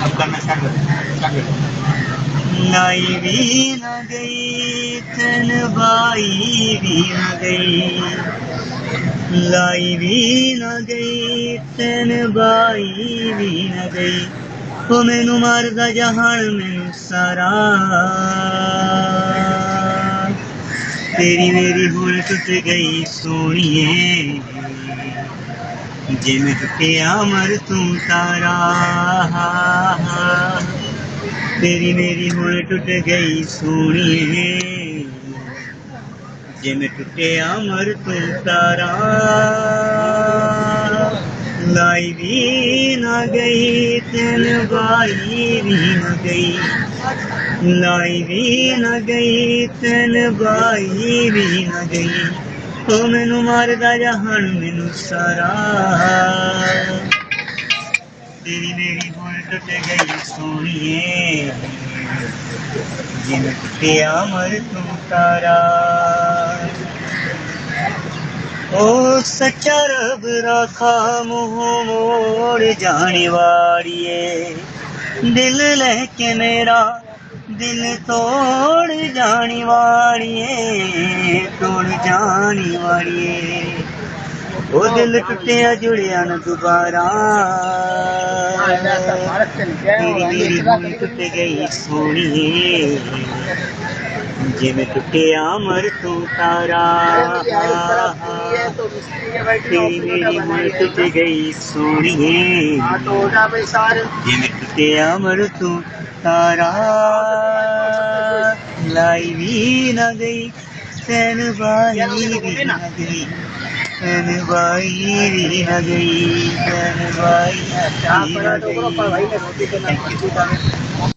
अब करना स्टार्ट कर। लाई भी न गई तन बाई भी न गई, लाई भी न गई तन बाई भी न गई, ਉਹ ਮੈਨੂੰ ਮਾਰਦਾ ਜਹਾਨ ਮੈਨੂੰ ਸਾਰਾ, ਤੇਰੀ ਮੇਰੀ ਹੁਣ ਟੁੱਟ ਗਈ ਸੋਹਣੀਏ, ਜਿਵੇਂ ਟੁੱਟਿਆ ਮਰ ਤੂੰ ਤਾਰਾ, ਤੇਰੀ ਮੇਰੀ ਹੁਣ ਟੁੱਟ ਗਈ ਸੋਹਣੀਏ, ਜਿਵੇਂ ਟੁੱਟਿਆ ਮਰ ਤੂੰ ਤਾਰਾ, लाई भी न गई तन बाई भी न गई, लाई भी न गई तन बाई भी न गई, ओ मैनू मारदा जहान मैनू सारा, तेरी मेरी हुण टुट गई सोहणीए, जिवें टुटिया मर तू तारा, ओ सच्चा रब राखा मुँह मोड़ जाने वाड़िए, दिल लेके मेरा दिल तोड़ जाने वाड़िए, तोड़ जाने वाड़िए, ओ दिल टुटिया जुड़िया न दोबारा, तेरी मेरी हुण टुट गई सोहणीए, जिवें टुटिया मर तू तारा, तेरी मेरी हुण टुट गई सोहणीए, जिवें टुटिया मर तू तारा, लाई भी न गई तैन बाई भी न गई, तैन बाई भी न गई, तैन बाई भी न गई।